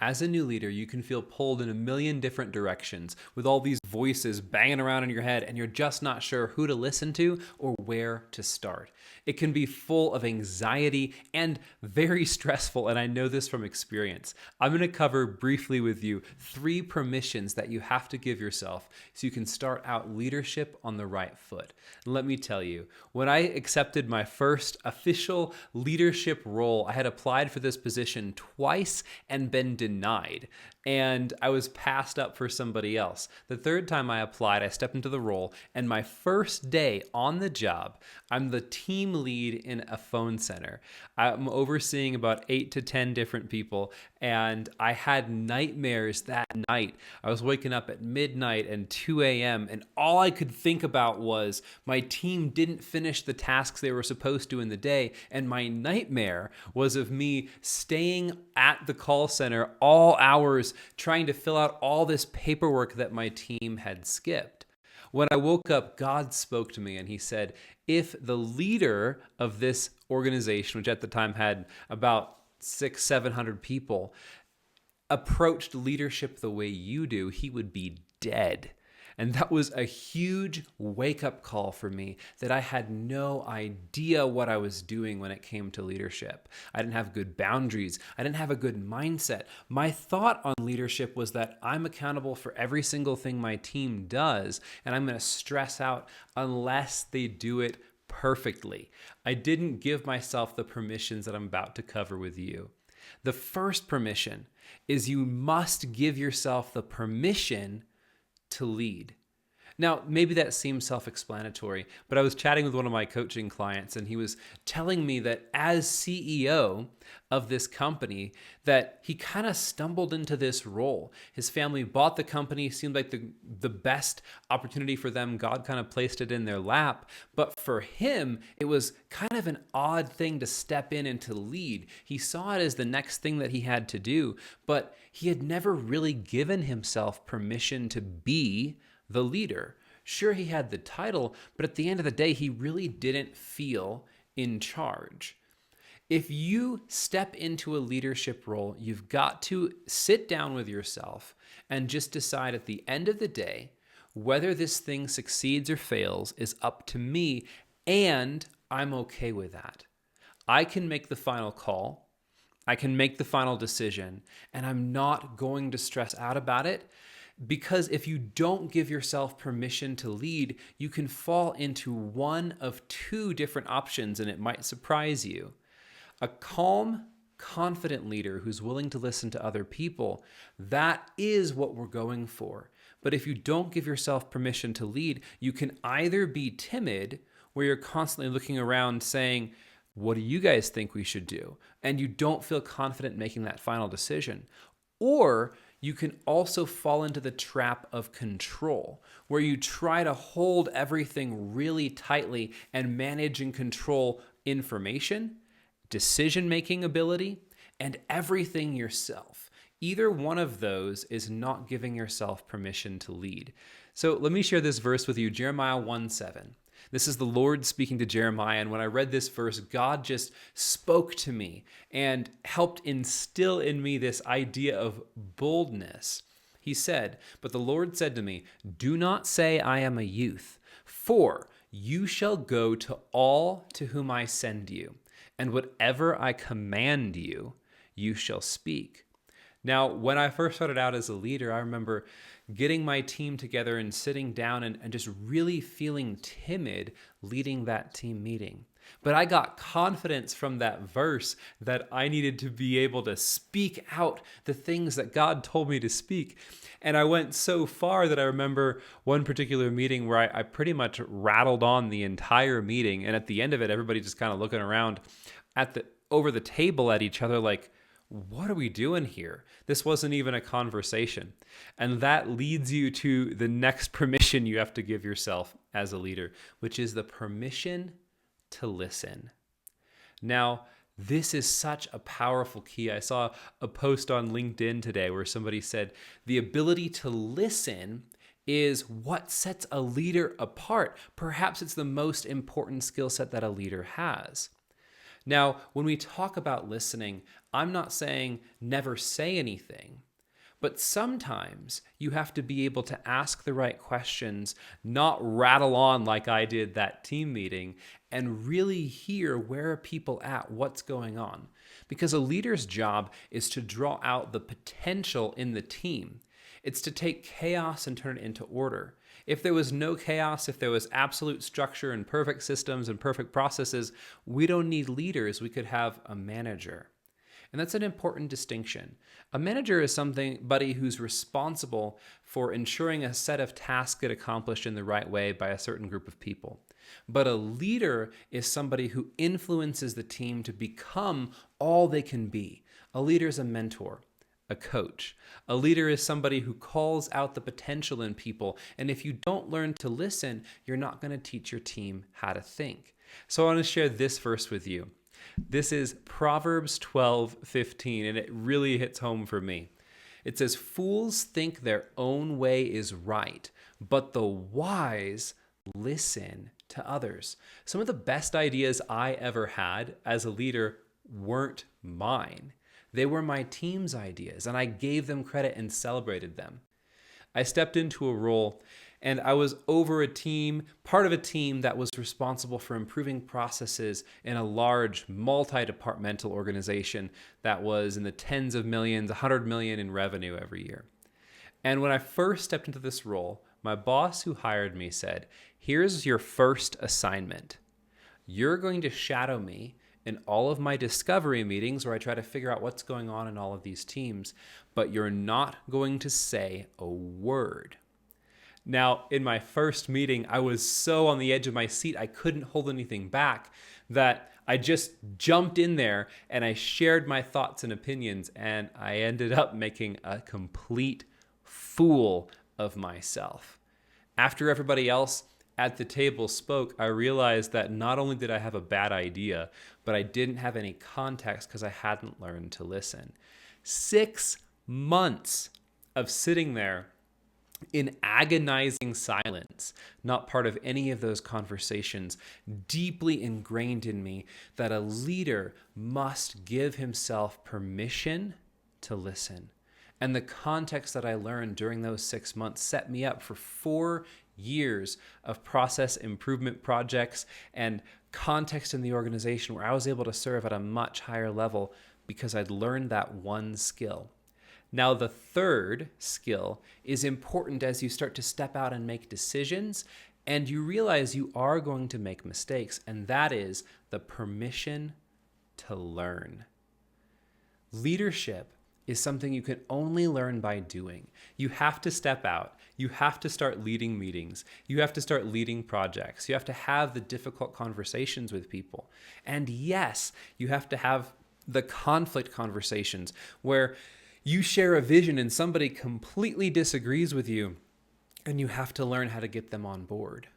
As a new leader, you can feel pulled in a million different directions with all these voices banging around in your head, and you're just not sure who to listen to or where to start. It can be full of anxiety and very stressful, and I know this from experience. I'm going to cover briefly with you 3 permissions that you have to give yourself so you can start out leadership on the right foot. And let me tell you, when I accepted my first official leadership role, I had applied for this position twice and been denied, and I was passed up for somebody else. The third time I applied, I stepped into the role, and my first day on the job, I'm the team lead in a phone center. I'm overseeing about 8 to 10 different people, and I had nightmares that night. I was waking up at midnight and 2 a.m., and all I could think about was my team didn't finish the tasks they were supposed to in the day, and my nightmare was of me staying at the call center all hours trying to fill out all this paperwork that my team had skipped. When I woke up, God spoke to me and he said, if the leader of this organization, which at the time had about 700 people, approached leadership the way you do, he would be dead. And that was a huge wake-up call for me that I had no idea what I was doing when it came to leadership. I didn't have good boundaries. I didn't have a good mindset. My thought on leadership was that I'm accountable for every single thing my team does, and I'm going to stress out unless they do it perfectly. I didn't give myself the permissions that I'm about to cover with you. The first permission is you must give yourself the permission to lead. Now, maybe that seems self-explanatory, but I was chatting with one of my coaching clients and he was telling me that as CEO of this company, that he kind of stumbled into this role. His family bought the company, seemed like the best opportunity for them. God kind of placed it in their lap. But for him, it was kind of an odd thing to step in and to lead. He saw it as the next thing that he had to do, but he had never really given himself permission to be the leader. Sure, he had the title, but at the end of the day, he really didn't feel in charge. If you step into a leadership role, you've got to sit down with yourself and just decide at the end of the day, whether this thing succeeds or fails is up to me, and I'm okay with that. I can make the final call. I can make the final decision, and I'm not going to stress out about it. Because if you don't give yourself permission to lead, you can fall into one of 2 different options, and it might surprise you. A calm, confident leader who's willing to listen to other people, that is what we're going for. But if you don't give yourself permission to lead, you can either be timid, where you're constantly looking around saying, what do you guys think we should do? And you don't feel confident making that final decision. Or you can also fall into the trap of control, where you try to hold everything really tightly and manage and control information, decision-making ability, and everything yourself. Either one of those is not giving yourself permission to lead. So let me share this verse with you, Jeremiah 1:7. This is the Lord speaking to Jeremiah, and when I read this verse, God just spoke to me and helped instill in me this idea of boldness. He said, "But the Lord said to me, do not say I am a youth, for you shall go to all to whom I send you, and whatever I command you, you shall speak." Now, when I first started out as a leader, I remember getting my team together and sitting down and just really feeling timid leading that team meeting. But I got confidence from that verse that I needed to be able to speak out the things that God told me to speak. And I went so far that I remember one particular meeting where I pretty much rattled on the entire meeting. And at the end of it, everybody just kind of looking around over the table at each other like, what are we doing here? This wasn't even a conversation. And that leads you to the next permission you have to give yourself as a leader, which is the permission to listen. Now, this is such a powerful key. I saw a post on LinkedIn today where somebody said the ability to listen is what sets a leader apart. Perhaps it's the most important skill set that a leader has. Now, when we talk about listening, I'm not saying never say anything. But sometimes you have to be able to ask the right questions, not rattle on like I did that team meeting, and really hear where are people at, what's going on. Because a leader's job is to draw out the potential in the team. It's to take chaos and turn it into order. If there was no chaos, if there was absolute structure and perfect systems and perfect processes, we don't need leaders. We could have a manager. And that's an important distinction. A manager is somebody who's responsible for ensuring a set of tasks get accomplished in the right way by a certain group of people. But a leader is somebody who influences the team to become all they can be. A leader is a mentor, a coach. A leader is somebody who calls out the potential in people. And if you don't learn to listen, you're not going to teach your team how to think. So I want to share this verse with you. This is Proverbs 12:15, and it really hits home for me. It says, "Fools think their own way is right, but the wise listen to others." Some of the best ideas I ever had as a leader weren't mine. They were my team's ideas, and I gave them credit and celebrated them. I stepped into a role and I was over a team, part of a team that was responsible for improving processes in a large multi-departmental organization that was in the tens of millions, 100 million in revenue every year. And when I first stepped into this role, my boss who hired me said, "Here's your first assignment. You're going to shadow me in all of my discovery meetings where I try to figure out what's going on in all of these teams, but you're not going to say a word." Now, in my first meeting, I was so on the edge of my seat, I couldn't hold anything back, that I just jumped in there and I shared my thoughts and opinions, and I ended up making a complete fool of myself. After everybody else at the table spoke, I realized that not only did I have a bad idea, but I didn't have any context because I hadn't learned to listen. 6 months of sitting there in agonizing silence, not part of any of those conversations, deeply ingrained in me that a leader must give himself permission to listen. And the context that I learned during those 6 months set me up for 4 years of process improvement projects and context in the organization where I was able to serve at a much higher level because I'd learned that one skill. Now, the third skill is important as you start to step out and make decisions and you realize you are going to make mistakes, and that is the permission to learn. Leadership is something you can only learn by doing. You have to step out. You have to start leading meetings. You have to start leading projects. You have to have the difficult conversations with people. And yes, you have to have the conflict conversations where you share a vision and somebody completely disagrees with you, and you have to learn how to get them on board.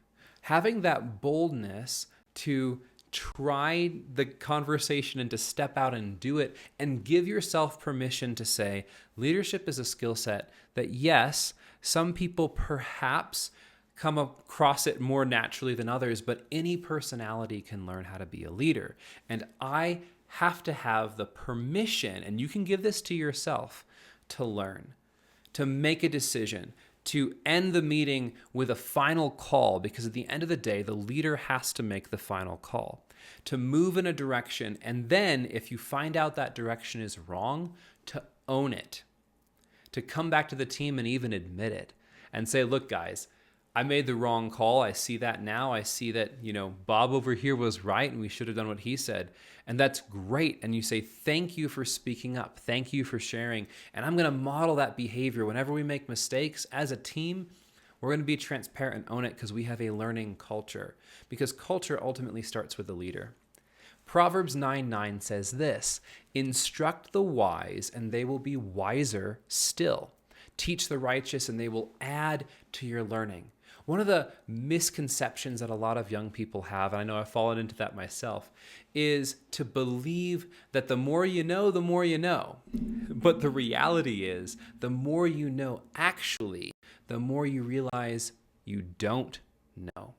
Having that boldness to try the conversation and to step out and do it, and give yourself permission to say, leadership is a skill set that, yes, some people perhaps come across it more naturally than others, but any personality can learn how to be a leader. And I have to have the permission, and you can give this to yourself, to learn, to make a decision, to end the meeting with a final call, because at the end of the day, the leader has to make the final call, to move in a direction, and then if you find out that direction is wrong, to own it, to come back to the team and even admit it and say, look, guys, I made the wrong call. I see that now. I see that, Bob over here was right and we should have done what he said. And that's great. And you say, thank you for speaking up. Thank you for sharing. And I'm going to model that behavior. Whenever we make mistakes as a team, we're going to be transparent and own it because we have a learning culture. Because culture ultimately starts with the leader. Proverbs 9:9 says this, "Instruct the wise and they will be wiser still. Teach the righteous and they will add to your learning." One of the misconceptions that a lot of young people have, and I know I've fallen into that myself, is to believe that the more you know, the more you know. But the reality is, the more you know, actually, the more you realize you don't know.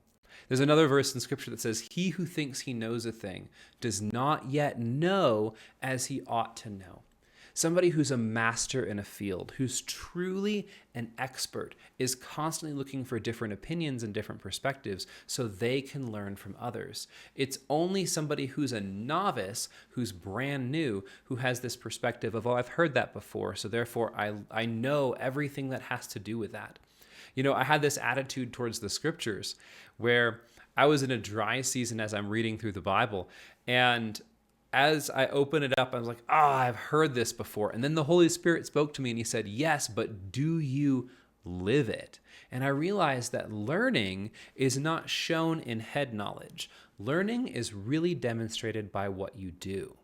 There's another verse in Scripture that says, "He who thinks he knows a thing does not yet know as he ought to know." Somebody who's a master in a field, who's truly an expert, is constantly looking for different opinions and different perspectives so they can learn from others. It's only somebody who's a novice, who's brand new, who has this perspective of, oh, I've heard that before, so therefore I know everything that has to do with that. You know, I had this attitude towards the scriptures where I was in a dry season as I'm reading through the Bible, and as I open it up, I was like, I've heard this before. And then the Holy Spirit spoke to me and he said, yes, but do you live it? And I realized that learning is not shown in head knowledge. Learning is really demonstrated by what you do.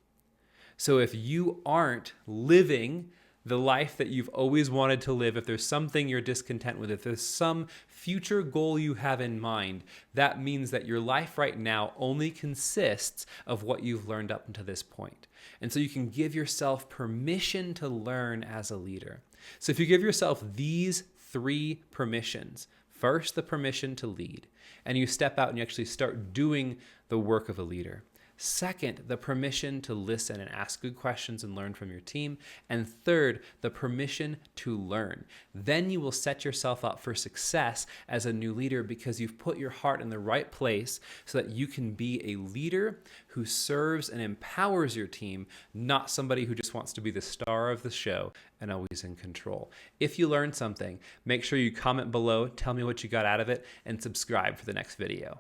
So if you aren't living the life that you've always wanted to live, if there's something you're discontent with, if there's some future goal you have in mind, that means that your life right now only consists of what you've learned up until this point. And so you can give yourself permission to learn as a leader. So if you give yourself these 3 permissions, first, the permission to lead, and you step out and you actually start doing the work of a leader. Second, the permission to listen and ask good questions and learn from your team. And third, the permission to learn. Then you will set yourself up for success as a new leader because you've put your heart in the right place so that you can be a leader who serves and empowers your team, not somebody who just wants to be the star of the show and always in control. If you learned something, make sure you comment below, tell me what you got out of it, and subscribe for the next video.